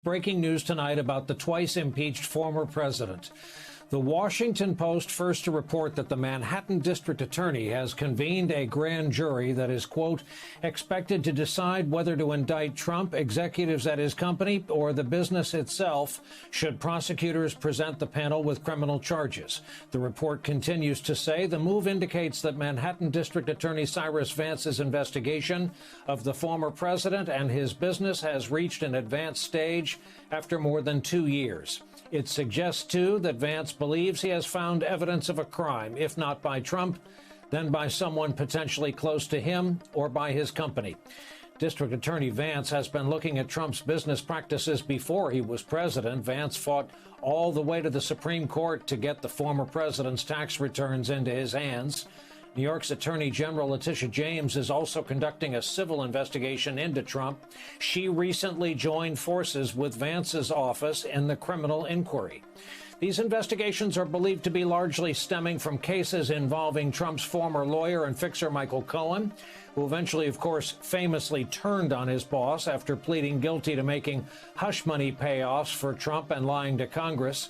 Breaking news tonight about the twice impeached former president. The Washington Post first to report that the Manhattan District Attorney has convened a grand jury that is, quote, expected to decide whether to indict Trump, executives at his company, or the business itself, should prosecutors present the panel with criminal charges. The report continues to say the move indicates that Manhattan District Attorney Cyrus Vance's investigation of the former president and his business has reached an advanced stage after more than 2 years. It suggests, too, that Vance believes he has found evidence of a crime, if not by Trump, then by someone potentially close to him or by his company. District Attorney Vance has been looking at Trump's business practices before he was president. Vance fought all the way to the Supreme Court to get the former president's tax returns into his hands. New York's Attorney General Letitia James is also conducting a civil investigation into Trump. She recently joined forces with Vance's office in the criminal inquiry. These investigations are believed to be largely stemming from cases involving Trump's former lawyer and fixer Michael Cohen, who eventually, of course, famously turned on his boss after pleading guilty to making hush money payoffs for Trump and lying to Congress.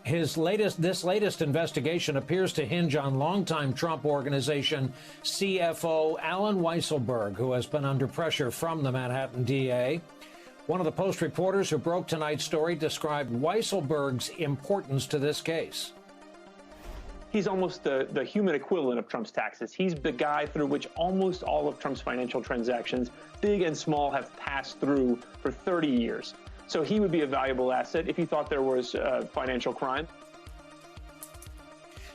This latest investigation appears to hinge on longtime Trump Organization CFO Alan Weisselberg, who has been under pressure from the Manhattan DA. One of the Post reporters who broke tonight's story described Weisselberg's importance to this case. He's almost the human equivalent of Trump's taxes. He's the guy through which almost all of Trump's financial transactions, big and small, have passed through for 30 years. So he would be a valuable asset if you thought there was financial crime.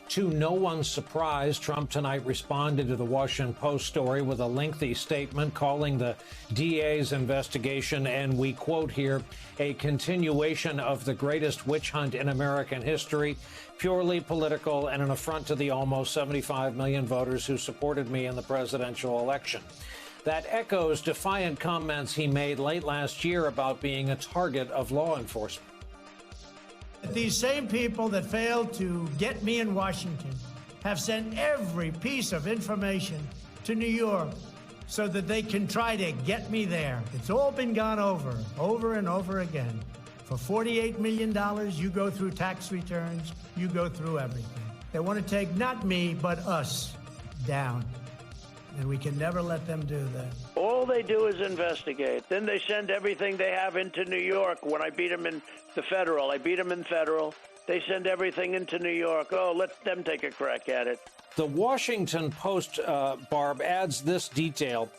To no one's surprise, Trump tonight responded to the Washington Post story with a lengthy statement calling the DA's investigation, and we quote here, a continuation of the greatest witch hunt in American history, purely political and an affront to the almost 75 million voters who supported me in the presidential election. That echoes defiant comments he made late last year about being a target of law enforcement. These same people that failed to get me in Washington have sent every piece of information to New York so that they can try to get me there. It's all been gone over and over again. For $48 million, you go through tax returns, you go through everything. They want to take not me, but us down. And we can never let them do that. All they do is investigate. Then they send everything they have into New York. When I beat them in the federal, They send everything into New York. Oh, let them take a crack at it. The Washington Post, Barb, adds this detail.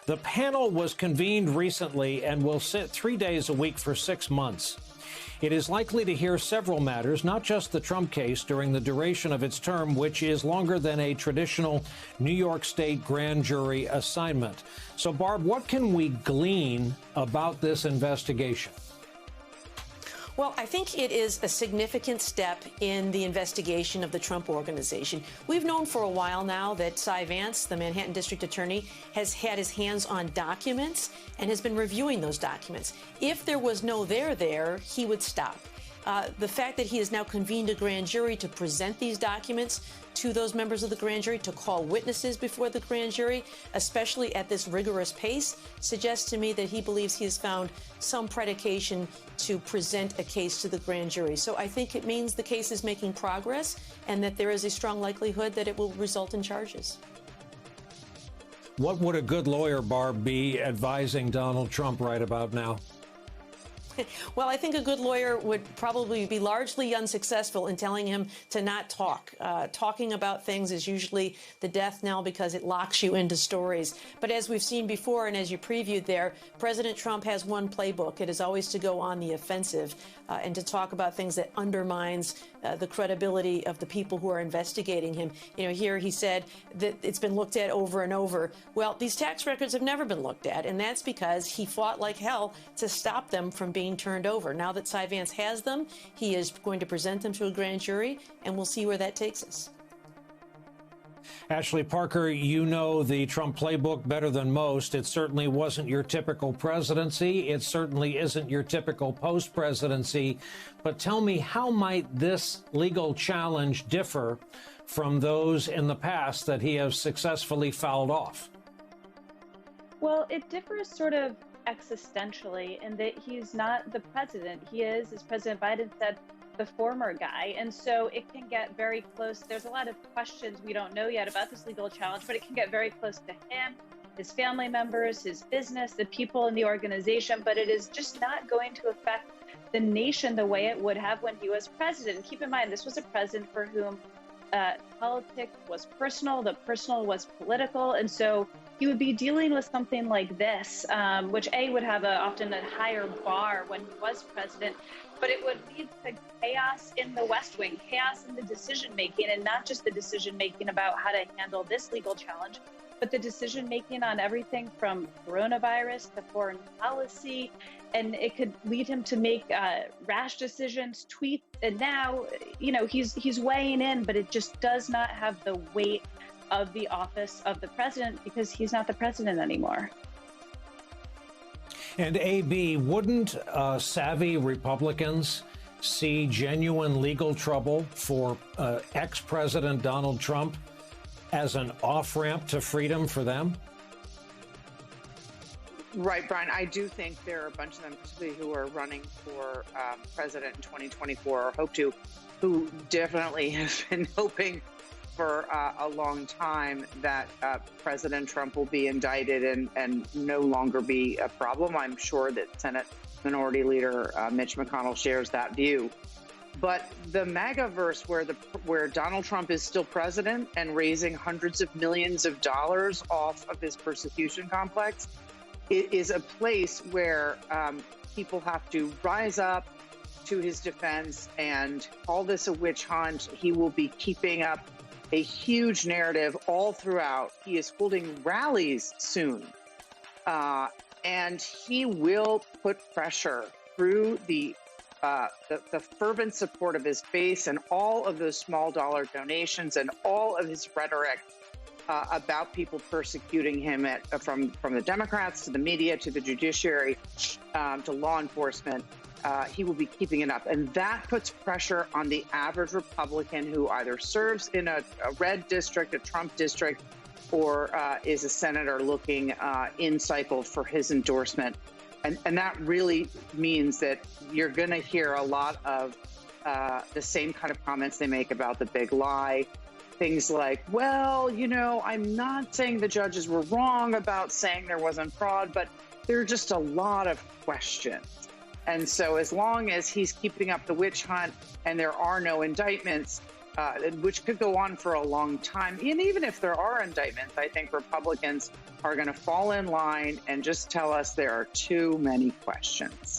The panel was convened recently and will sit 3 days a week for 6 months. It is likely to hear several matters, not just the Trump case, during the duration of its term, which is longer than a traditional New York State grand jury assignment. So, Barb, what can we glean about this investigation? Well, I think it is a significant step in the investigation of the Trump Organization. We've known for a while now that Cy Vance, the Manhattan District Attorney, has had his hands on documents and has been reviewing those documents. If there was no there, he would stop. The fact that he has now convened a grand jury to present these documents to those members of the grand jury, to call witnesses before the grand jury, especially at this rigorous pace, suggests to me that he believes he has found some predication to present a case to the grand jury. So I think it means the case is making progress and that there is a strong likelihood that it will result in charges. What would a good lawyer, Barb, be advising Donald Trump right about now? Well, I think a good lawyer would probably be largely unsuccessful in telling him to not talk. Talking about things is usually the death knell because it locks you into stories. But as we've seen before, and as you previewed there, President Trump has one playbook. It is always to go on the offensive and to talk about things that undermines the credibility of the people who are investigating him. You know, here he said that it's been looked at over and over. Well, these tax records have never been looked at, and that's because he fought like hell to stop them from being turned over. Now that Cy Vance has them, he is going to present them to a grand jury, and we'll see where that takes us. Ashley Parker, you know the Trump playbook better than most. It certainly wasn't your typical presidency. It certainly isn't your typical post-presidency. But tell me, how might this legal challenge differ from those in the past that he has successfully fouled off? Well, it differs sort of existentially, and that he's not the president. He is, as President Biden said, the former guy. And so it can get very close. There's a lot of questions we don't know yet about this legal challenge, but it can get very close to him, his family members, his business, the people in the organization. But it is just not going to affect the nation the way it would have when he was president. And keep in mind, this was a president for whom politics was personal, the personal was political. And so he would be dealing with something like this, which would have often a higher bar when he was president, but it would lead to chaos in the West Wing, chaos in the decision-making, and not just the decision-making about how to handle this legal challenge, but the decision-making on everything from coronavirus to foreign policy. And it could lead him to make rash decisions, tweets. And now, he's weighing in, but it just does not have the weight of the office of the president because he's not the president anymore. And AB, wouldn't savvy Republicans see genuine legal trouble for ex-President Donald Trump as an off-ramp to freedom for them? Right, Brian. I do think there are a bunch of them, particularly who are running for president in 2024 or hope to, who definitely have been hoping for a long time that President Trump will be indicted and no longer be a problem. I'm sure that Senate Minority Leader Mitch McConnell shares that view. But the MAGA-verse, where Donald Trump is still president and raising hundreds of millions of dollars off of his persecution complex, it is a place where people have to rise up to his defense and call this a witch hunt. He will be keeping up a huge narrative all throughout. He is holding rallies soon, and he will put pressure through the fervent support of his base and all of those small dollar donations and all of his rhetoric about people persecuting him from the Democrats to the media to the judiciary to law enforcement. He will be keeping it up. And that puts pressure on the average Republican who either serves in a red district, a Trump district, or is a senator looking in cycle for his endorsement. And that really means that you're going to hear a lot of the same kind of comments they make about the big lie. Things like, well, I'm not saying the judges were wrong about saying there wasn't fraud, but there are just a lot of questions. And so as long as he's keeping up the witch hunt and there are no indictments, which could go on for a long time, and even if there are indictments, I think Republicans are going to fall in line and just tell us there are too many questions.